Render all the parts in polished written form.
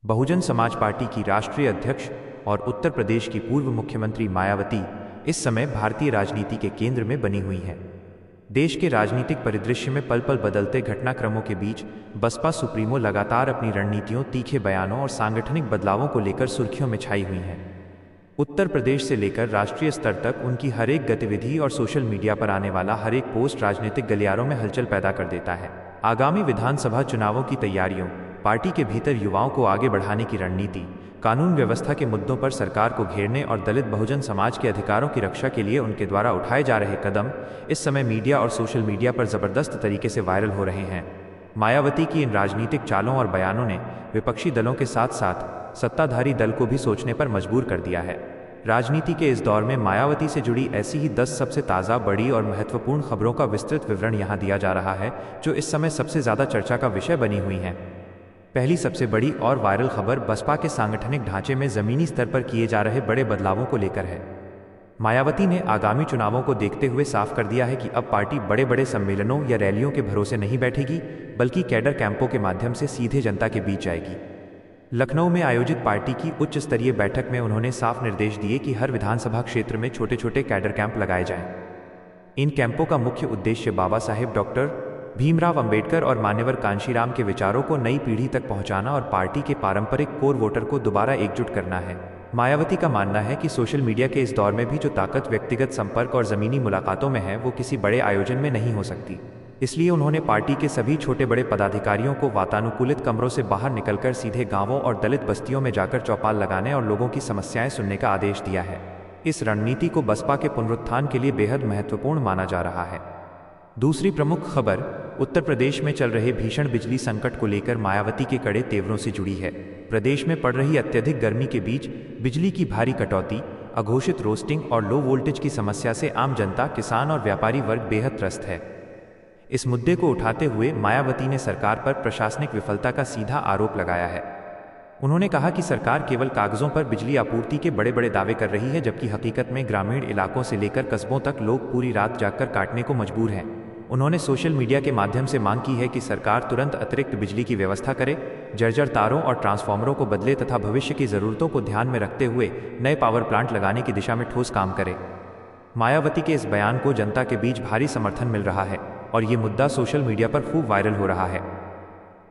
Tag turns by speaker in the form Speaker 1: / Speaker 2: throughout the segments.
Speaker 1: Bahujan Samaj party की राष्ट्रीय अध्यक्ष और उत्तर प्रदेश की पूर्व मुख्यमंत्री मायावती इस समय भारतीय राजनीति के केंद्र में बनी हुई हैं। देश के राजनीतिक परिदृश्य में पल पल बदलते घटनाक्रमों के बीच बसपा सुप्रीमो लगातार अपनी रणनीतियों, तीखे बयानों और सांगठनिक बदलावों को लेकर सुर्खियों में छाई हुई हैं। उत्तर प्रदेश से लेकर राष्ट्रीय स्तर तक उनकी हर एक गतिविधि और सोशल मीडिया पर आने वाला हर एक पोस्ट राजनीतिक गलियारों में हलचल पैदा कर देता है। आगामी विधानसभा चुनावों की तैयारियों, पार्टी के भीतर युवाओं को आगे बढ़ाने की रणनीति, कानून व्यवस्था के मुद्दों पर सरकार को घेरने और दलित बहुजन समाज के अधिकारों की रक्षा के लिए उनके द्वारा उठाए जा रहे कदम इस समय मीडिया और सोशल मीडिया पर जबरदस्त तरीके से वायरल हो रहे हैं। मायावती की इन राजनीतिक चालों और बयानों ने विपक्षी दलों के साथ साथ सत्ताधारी दल को भी सोचने पर मजबूर कर दिया है। राजनीति के इस दौर में मायावती से जुड़ी ऐसी ही 10 सबसे ताज़ा, बड़ी और महत्वपूर्ण खबरों का विस्तृत विवरण यहाँ दिया जा रहा है, जो इस समय सबसे ज़्यादा चर्चा का विषय बनी हुई हैं। पहली सबसे बड़ी और वायरल खबर बसपा के सांगठनिक ढांचे में जमीनी स्तर पर किए जा रहे बड़े बदलावों को लेकर है। मायावती ने आगामी चुनावों को देखते हुए साफ कर दिया है कि अब पार्टी बड़े बड़े सम्मेलनों या रैलियों के भरोसे नहीं बैठेगी, बल्कि कैडर कैंपों के माध्यम से सीधे जनता के बीच जाएगी। लखनऊ में आयोजित पार्टी की उच्च स्तरीय बैठक में उन्होंने साफ निर्देश दिए कि हर विधानसभा क्षेत्र में छोटे छोटे कैडर कैंप लगाए जाएं। इन कैंपों का मुख्य उद्देश्य बाबा साहेब डॉक्टर भीमराव अंबेडकर और मान्यवर कांशीराम के विचारों को नई पीढ़ी तक पहुंचाना और पार्टी के पारंपरिक कोर वोटर को दोबारा एकजुट करना है। मायावती का मानना है कि सोशल मीडिया के इस दौर में भी जो ताकत व्यक्तिगत संपर्क और जमीनी मुलाकातों में है, वो किसी बड़े आयोजन में नहीं हो सकती। इसलिए उन्होंने पार्टी के सभी छोटे बड़े पदाधिकारियों को वातानुकूलित कमरों से बाहर निकलकर सीधे गांवों और दलित बस्तियों में जाकर चौपाल लगाने और लोगों की समस्याएं सुनने का आदेश दिया है। इस रणनीति को बसपा के पुनरुत्थान के लिए बेहद महत्वपूर्ण माना जा रहा है। दूसरी प्रमुख खबर उत्तर प्रदेश में चल रहे भीषण बिजली संकट को लेकर मायावती के कड़े तेवरों से जुड़ी है। प्रदेश में पड़ रही अत्यधिक गर्मी के बीच बिजली की भारी कटौती, अघोषित रोस्टिंग और लो वोल्टेज की समस्या से आम जनता, किसान और व्यापारी वर्ग बेहद त्रस्त है। इस मुद्दे को उठाते हुए मायावती ने सरकार पर प्रशासनिक विफलता का सीधा आरोप लगाया है। उन्होंने कहा कि सरकार केवल कागजों पर बिजली आपूर्ति के बड़े बड़े दावे कर रही है, जबकि हकीकत में ग्रामीण इलाकों से लेकर कस्बों तक लोग पूरी रात जागकर काटने को मजबूर हैं। उन्होंने सोशल मीडिया के माध्यम से मांग की है कि सरकार तुरंत अतिरिक्त बिजली की व्यवस्था करे, जर्जर तारों और ट्रांसफार्मरों को बदले तथा भविष्य की ज़रूरतों को ध्यान में रखते हुए नए पावर प्लांट लगाने की दिशा में ठोस काम करे। मायावती के इस बयान को जनता के बीच भारी समर्थन मिल रहा है और ये मुद्दा सोशल मीडिया पर खूब वायरल हो रहा है।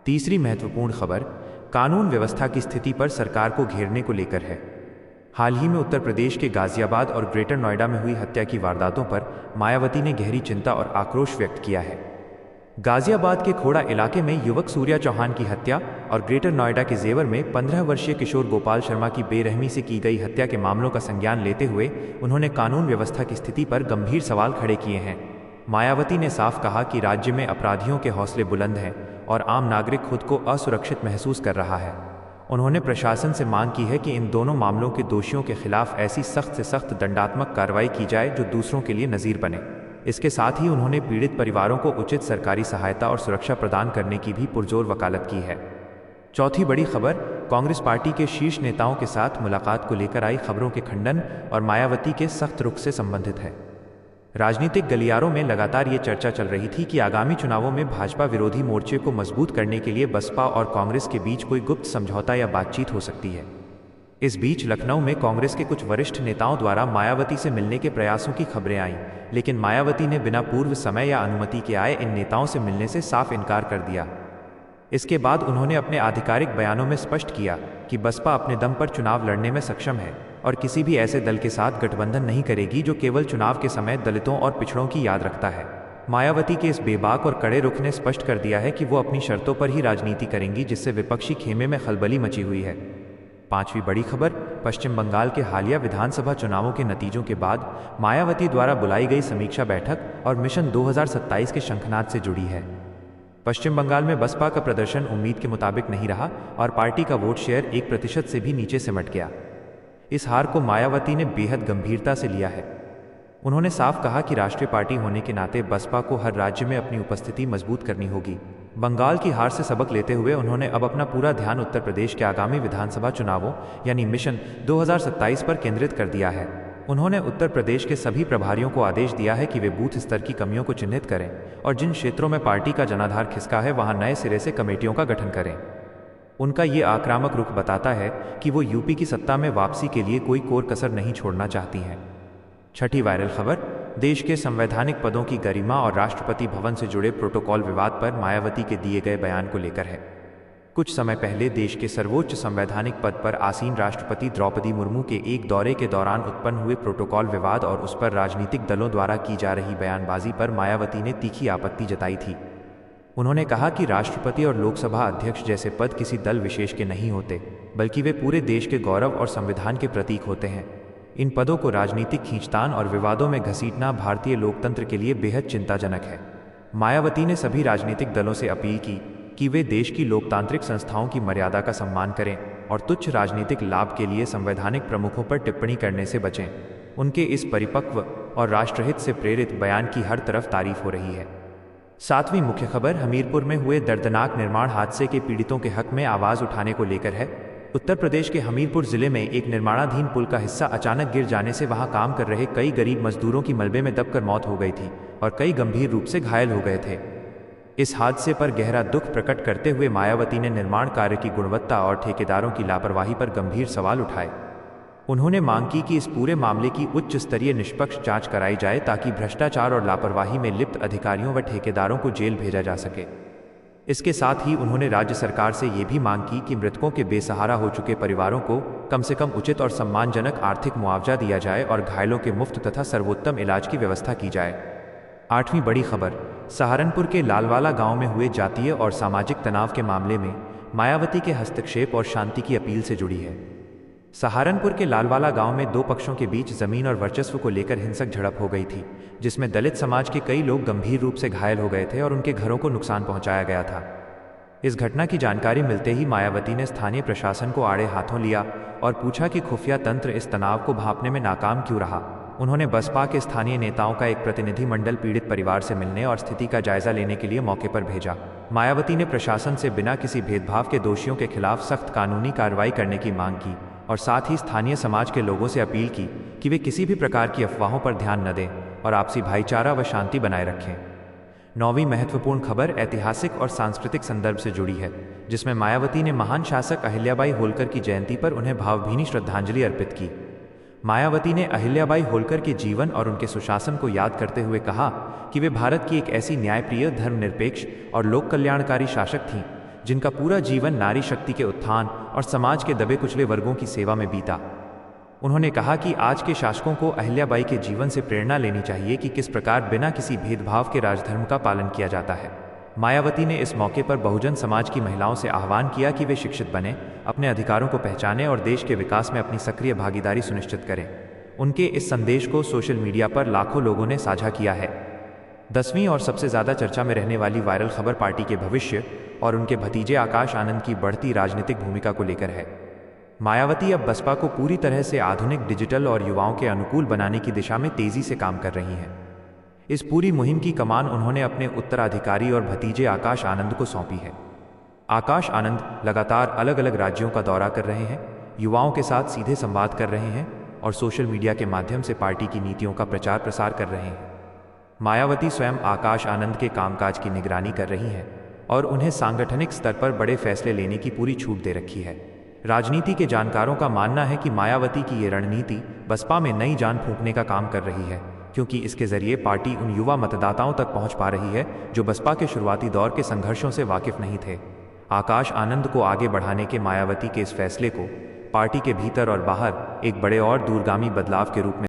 Speaker 1: तीसरी महत्वपूर्ण खबर कानून व्यवस्था की स्थिति पर सरकार को घेरने को लेकर है। हाल ही में उत्तर प्रदेश के गाजियाबाद और ग्रेटर नोएडा में हुई हत्या की वारदातों पर मायावती ने गहरी चिंता और आक्रोश व्यक्त किया है। गाजियाबाद के खोड़ा इलाके में युवक सूर्या चौहान की हत्या और ग्रेटर नोएडा के जेवर में 15 वर्षीय किशोर गोपाल शर्मा की बेरहमी से की गई हत्या के मामलों का संज्ञान लेते हुए उन्होंने कानून व्यवस्था की स्थिति पर गंभीर सवाल खड़े किए हैं। मायावती ने साफ कहा कि राज्य में अपराधियों के हौसले बुलंद हैं और आम नागरिक खुद को असुरक्षित महसूस कर रहा है। उन्होंने प्रशासन से मांग की है कि इन दोनों मामलों के दोषियों के खिलाफ ऐसी सख्त से सख्त दंडात्मक कार्रवाई की जाए जो दूसरों के लिए नज़ीर बने। इसके साथ ही उन्होंने पीड़ित परिवारों को उचित सरकारी सहायता और सुरक्षा प्रदान करने की भी पुरजोर वकालत की है। चौथी बड़ी खबर कांग्रेस पार्टी के शीर्ष नेताओं के साथ मुलाकात को लेकर आई खबरों के खंडन और मायावती के सख्त रुख से संबंधित है। राजनीतिक गलियारों में लगातार ये चर्चा चल रही थी कि आगामी चुनावों में भाजपा विरोधी मोर्चे को मजबूत करने के लिए बसपा और कांग्रेस के बीच कोई गुप्त समझौता या बातचीत हो सकती है। इस बीच लखनऊ में कांग्रेस के कुछ वरिष्ठ नेताओं द्वारा मायावती से मिलने के प्रयासों की खबरें आईं, लेकिन मायावती ने बिना पूर्व समय या अनुमति के आए इन नेताओं से मिलने से साफ इनकार कर दिया। इसके बाद उन्होंने अपने आधिकारिक बयानों में स्पष्ट किया कि बसपा अपने दम पर चुनाव लड़ने में सक्षम है और किसी भी ऐसे दल के साथ गठबंधन नहीं करेगी जो केवल चुनाव के समय दलितों और पिछड़ों की याद रखता है। मायावती के इस बेबाक और कड़े रुख ने स्पष्ट कर दिया है कि वो अपनी शर्तों पर ही राजनीति करेंगी, जिससे विपक्षी खेमे में खलबली मची हुई है। पांचवी बड़ी खबर पश्चिम बंगाल के हालिया विधानसभा चुनावों के नतीजों के बाद मायावती द्वारा बुलाई गई समीक्षा बैठक और मिशन 2027 के शंखनाद से जुड़ी है। पश्चिम बंगाल में बसपा का प्रदर्शन उम्मीद के मुताबिक नहीं रहा और पार्टी का वोट शेयर 1% से भी नीचे सिमट गया। इस हार को मायावती ने बेहद गंभीरता से लिया है। उन्होंने साफ कहा कि राष्ट्रीय पार्टी होने के नाते बसपा को हर राज्य में अपनी उपस्थिति मजबूत करनी होगी। बंगाल की हार से सबक लेते हुए उन्होंने अब अपना पूरा ध्यान उत्तर प्रदेश के आगामी विधानसभा चुनावों यानी मिशन 2027 पर केंद्रित कर दिया है। उन्होंने उत्तर प्रदेश के सभी प्रभारियों को आदेश दिया है कि वे बूथ स्तर की कमियों को चिन्हित करें और जिन क्षेत्रों में पार्टी का जनाधार खिसका है वहां नए सिरे से कमेटियों का गठन करें। उनका ये आक्रामक रुख बताता है कि वो यूपी की सत्ता में वापसी के लिए कोई कोर कसर नहीं छोड़ना चाहती हैं। छठी वायरल खबर, देश के संवैधानिक पदों की गरिमा और राष्ट्रपति भवन से जुड़े प्रोटोकॉल विवाद पर मायावती के दिए गए बयान को लेकर है। कुछ समय पहले देश के सर्वोच्च संवैधानिक पद पर आसीन राष्ट्रपति द्रौपदी मुर्मू के एक दौरे के दौरान उत्पन्न हुए प्रोटोकॉल विवाद और उस पर राजनीतिक दलों द्वारा की जा रही बयानबाजी पर मायावती ने तीखी आपत्ति जताई थी। उन्होंने कहा कि राष्ट्रपति और लोकसभा अध्यक्ष जैसे पद किसी दल विशेष के नहीं होते, बल्कि वे पूरे देश के गौरव और संविधान के प्रतीक होते हैं। इन पदों को राजनीतिक खींचतान और विवादों में घसीटना भारतीय लोकतंत्र के लिए बेहद चिंताजनक है। मायावती ने सभी राजनीतिक दलों से अपील की कि वे देश की लोकतांत्रिक संस्थाओं की मर्यादा का सम्मान करें और तुच्छ राजनीतिक लाभ के लिए संवैधानिक प्रमुखों पर टिप्पणी करने से बचें। उनके इस परिपक्व और राष्ट्रहित से प्रेरित बयान की हर तरफ तारीफ हो रही है। सातवीं मुख्य खबर हमीरपुर में हुए दर्दनाक निर्माण हादसे के पीड़ितों के हक में आवाज उठाने को लेकर है। उत्तर प्रदेश के हमीरपुर जिले में एक निर्माणाधीन पुल का हिस्सा अचानक गिर जाने से वहां काम कर रहे कई गरीब मजदूरों की मलबे में दबकर मौत हो गई थी और कई गंभीर रूप से घायल हो गए थे। इस हादसे पर गहरा दुख प्रकट करते हुए मायावती ने निर्माण कार्य की गुणवत्ता और ठेकेदारों की लापरवाही पर गंभीर सवाल उठाए। उन्होंने मांग की कि इस पूरे मामले की उच्च स्तरीय निष्पक्ष जांच कराई जाए ताकि भ्रष्टाचार और लापरवाही में लिप्त अधिकारियों व ठेकेदारों को जेल भेजा जा सके। इसके साथ ही उन्होंने राज्य सरकार से ये भी मांग की कि मृतकों के बेसहारा हो चुके परिवारों को कम से कम उचित और सम्मानजनक आर्थिक मुआवजा दिया जाए और घायलों के मुफ्त तथा सर्वोत्तम इलाज की व्यवस्था की जाए। आठवीं बड़ी खबर, सहारनपुर के लालवाला गांव में हुए जातीय और सामाजिक तनाव के मामले में मायावती के हस्तक्षेप और शांति की अपील से जुड़ी है। सहारनपुर के लालवाला गांव में दो पक्षों के बीच जमीन और वर्चस्व को लेकर हिंसक झड़प हो गई थी, जिसमें दलित समाज के कई लोग गंभीर रूप से घायल हो गए थे और उनके घरों को नुकसान पहुंचाया गया था। इस घटना की जानकारी मिलते ही मायावती ने स्थानीय प्रशासन को आड़े हाथों लिया और पूछा कि खुफिया तंत्र इस तनाव को भांपने में नाकाम क्यों रहा। उन्होंने बसपा के स्थानीय नेताओं का एक प्रतिनिधि मंडल पीड़ित परिवार से मिलने और स्थिति का जायजा लेने के लिए मौके पर भेजा। मायावती ने प्रशासन से बिना किसी भेदभाव के दोषियों के खिलाफ सख्त कानूनी कार्रवाई करने की मांग की और साथ ही स्थानीय समाज के लोगों से अपील की कि वे किसी भी प्रकार की अफवाहों पर ध्यान न दें और आपसी भाईचारा व शांति बनाए रखें। नौवीं महत्वपूर्ण खबर ऐतिहासिक और सांस्कृतिक संदर्भ से जुड़ी है, जिसमें मायावती ने महान शासक अहिल्याबाई होलकर की जयंती पर उन्हें भावभीनी श्रद्धांजलि अर्पित की। मायावती ने अहिल्याबाई होलकर के जीवन और उनके सुशासन को याद करते हुए कहा कि वे भारत की एक ऐसी न्यायप्रिय, धर्मनिरपेक्ष और लोक कल्याणकारी शासक थीं जिनका पूरा जीवन नारी शक्ति के उत्थान और समाज के दबे कुचले वर्गों की सेवा में बीता। उन्होंने कहा कि आज के शासकों को अहिल्याबाई के जीवन से प्रेरणा लेनी चाहिए कि किस प्रकार बिना किसी भेदभाव के राजधर्म का पालन किया जाता है। मायावती ने इस मौके पर बहुजन समाज की महिलाओं से आह्वान किया कि वे शिक्षित बने, अपने अधिकारों को पहचानें और देश के विकास में अपनी सक्रिय भागीदारी सुनिश्चित करें। उनके इस संदेश को सोशल मीडिया पर लाखों लोगों ने साझा किया है। 10वीं और सबसे ज़्यादा चर्चा में रहने वाली वायरल खबर पार्टी के भविष्य और उनके भतीजे आकाश आनंद की बढ़ती राजनीतिक भूमिका को लेकर है। मायावती अब बसपा को पूरी तरह से आधुनिक, डिजिटल और युवाओं के अनुकूल बनाने की दिशा में तेजी से काम कर रही हैं। इस पूरी मुहिम की कमान उन्होंने अपने उत्तराधिकारी और भतीजे आकाश आनंद को सौंपी है। आकाश आनंद लगातार अलग अलग राज्यों का दौरा कर रहे हैं, युवाओं के साथ सीधे संवाद कर रहे हैं और सोशल मीडिया के माध्यम से पार्टी की नीतियों का प्रचार प्रसार कर रहे हैं। मायावती स्वयं आकाश आनंद के कामकाज की निगरानी कर रही हैं और उन्हें सांगठनिक स्तर पर बड़े फैसले लेने की पूरी छूट दे रखी है। राजनीति के जानकारों का मानना है कि मायावती की ये रणनीति बसपा में नई जान फूंकने का काम कर रही है, क्योंकि इसके जरिए पार्टी उन युवा मतदाताओं तक पहुंच पा रही है जो बसपा के शुरुआती दौर के संघर्षों से वाकिफ नहीं थे। आकाश आनंद को आगे बढ़ाने के मायावती के इस फैसले को पार्टी के भीतर और बाहर एक बड़े और दूरगामी बदलाव के रूप में